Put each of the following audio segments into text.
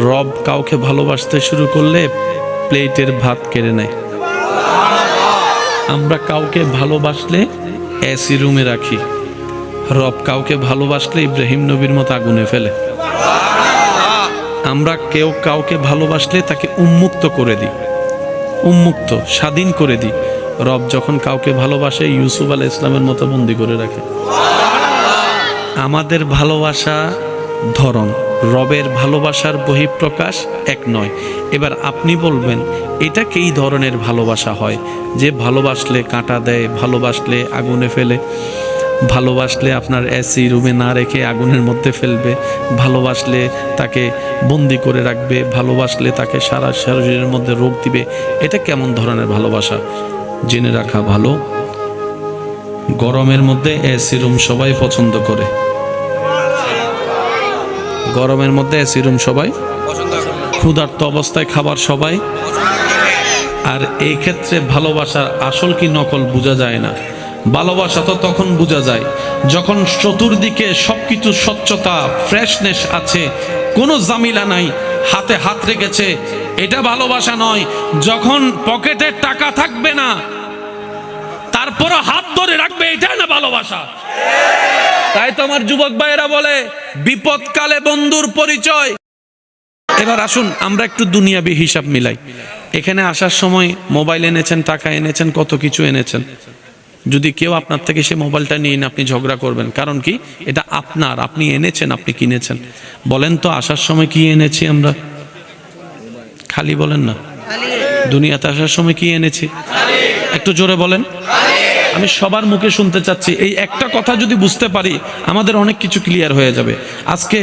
রব কাউকে ভালোবাসতে শুরু করলে প্লেটের ভাত কেড়ে নেয়। আমরা কাউকে ভালোবাসলে এসি রুমে রাখি, রব কাউকে ভালোবাসলে ইব্রাহিম নবীর মতো আগুনে ফেলে। আমরা কেউ কাউকে ভালোবাসলে তাকে উন্মুক্ত করে দিই, উন্মুক্ত স্বাধীন করে দিই। রব যখন কাউকে ভালোবাসে ইউসুফ আলাইহিস সালামের মতো বন্দি করে রাখে। আমাদের ভালোবাসা ধরন, রবের ভালোবাসার বহিঃপ্রকাশ এক নয়। এবার আপনি বলবেন এটা কি ধরনের ভালোবাসা হয়? যে ভালোবাসলে কাঁটা দেয়, ভালোবাসলে আগুনে ফেলে, ভালোবাসলে আপনার এসি রুমে না রেখে আগুনের মধ্যে ফেলবে, ভালোবাসলে তাকে বন্দি করে রাখবে, ভালোবাসলে তাকে সারা শরীরের মধ্যে রোগ দিবে। এটা কেমন ধরনের ভালোবাসা? জেনে রাখা ভালো, গরমের মধ্যে এসি রুম সবাই পছন্দ করে। গরমের মধ্যে এসি রুম সবাই পছন্দ করে, ক্ষুধার্ত অবস্থায় খাবার সবাই। আর এই ক্ষেত্রে ভালোবাসার আসল কি নকল বোঝা যায় না। ভালোবাসা তো তখন বোঝা যায় যখন চতুর্দিকে সবকিছু স্বচ্ছতা, ফ্রেশনেস আছে, কোনো জামিলা নাই, হাতে হাত রেখেছে, এটা ভালোবাসা নয়। যখন পকেটে টাকা থাকবে না তারপরও হাত ধরে রাখবে, এটা না ভালোবাসা। তাই তো আমার যুবক ভাইয়েরা বলে বিপদকালে বন্ধুর পরিচয়। এবার আসুন আমরা একটু দুনিয়াবি হিসাব মিলাই। এখানে আসার সময় মোবাইল এনেছেন, টাকা এনেছেন, কত কিছু এনেছেন। যদি কেউ আপনার থেকে সে মোবাইলটা নিয়ে আপনি ঝগড়া করবেন, কারণ কি? এটা আপনার, আপনি এনেছেন, আপনি কিনেছেন। বলেন তো আসার সময় কি এনেছি আমরা? খালি বলেন না। দুনিয়াতে আসার সময় কি এনেছি? একটু জোরে বলেন। আমি সবার মুখে শুনতে চাচ্ছি। এই একটা কথা যদি বুঝতে পারি আমাদের অনেক কিছু ক্লিয়ার হয়ে যাবে। আজকে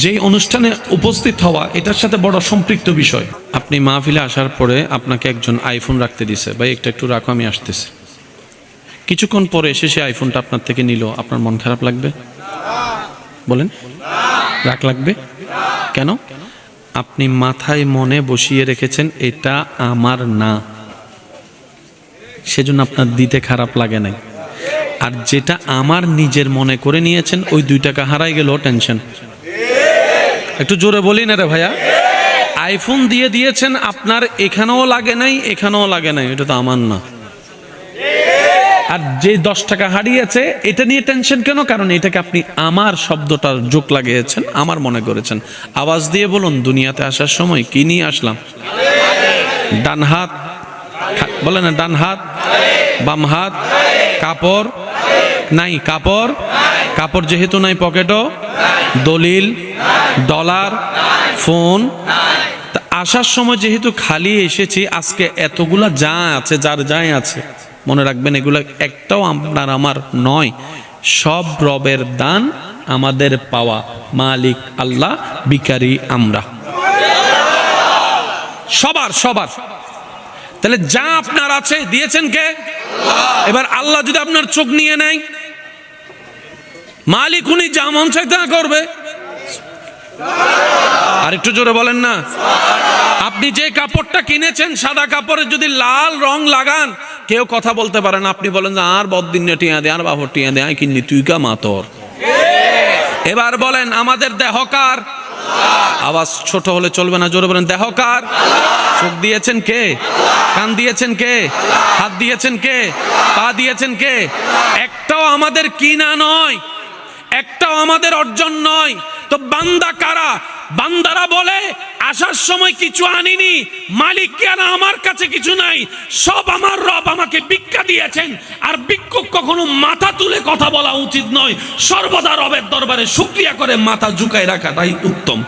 যেই অনুষ্ঠানে উপস্থিত হওয়া এটার সাথে বড় সম্পৃক্ত বিষয়। আপনি মাহফিলে আসার পরে আপনাকে একজন আইফোন রাখতে দিছে, ভাই একটু রাখো আমি আসতেছি। কিছুক্ষণ পরে এসে সে আইফোনটা আপনার থেকে নিল, আপনার মন খারাপ লাগবে? বলেন, রাগ লাগবে কেন? আপনি মাথায় মনে বসিয়ে রেখেছেন এটা আমার না, সেজন্য আপনার দিতে খারাপ লাগে নাই। আর যেটা আমার নিজের মনে করে নিয়েছেন ওই 2 টাকা হারাই গেল টেনশন। একটু জোরে বলি না রে ভাইয়া। আইফোন দিয়ে দিয়েছেন, আপনার এখানেও লাগে নাই, এখানেও লাগে নাই, এটা তো আমার না। আর যে 10 টাকা হারিয়েছে এটা নিয়ে টেনশন কেন? কারণ এটাকে আপনি আমার শব্দটার যোগ লাগিয়েছেন, আমার মনে করেছেন। আওয়াজ দিয়ে বলুন, দুনিয়াতে আসার সময় কি নিয়ে আসলাম? ডান হাত, বলে না, ডান হাত, বাম হাত, কাপড় নাই, কাপড়, কাপড় যেহেতু নাই পকেটও, দলিল, ডলার, ফোন। আসার সময় যেহেতু খালি এসেছি, আজকে এতগুলা যা আছে, যার যাই আছে, মনে রাখবেন এগুলো একটাও আপনার আমার নয়, সব রবের দান, আমাদের পাওয়া। মালিক আল্লাহ, ভিখারি আমরা, সবার সবার। তাহলে যা আপনার আছে দিয়েছেন কে? এবার আল্লাহ যদি আপনার চোখ নিয়ে নেয়, মালিক উনি যা মন চাই তা করবে। আর একটু জোরে বলেন না। আপনি যে কাপড়টা কিনেছেন, সাদা কাপড়ে যদি লাল রং লাগান, কেউ কথা বলতে পারে না। আপনি বলেন যে আর বদিন টিয়া দে, আর বাবর টিয়া দে, আই কিনলি তুই কা মাতর। এবার বলেন আমাদের দেহকার, আওয়াজ ছোট হলে চলবে না, জোরে বলেন দেহকার। চোখ দিয়েছেন কে? কান দিয়েছেন কে? হাত দিয়েছেন কে? পা দিয়েছেন কে? একটাও আমাদের কিনা নয়, একটাও আমাদের অর্জন নয়। তো বান্দা কারা? বান্দারা বলে আসার সময় কিছু আনিনি, মালিক কেন আমার কাছে কিছু নাই, সব আমার রব আমাকে ভিক্ষা দিয়েছেন। আর ভিক্ষুক কখনো মাথা তুলে কথা বলা উচিত নয়, সর্বদা রবের দরবারে শুকরিয়া করে মাথা ঝুঁকায় রাখাটাই উত্তম।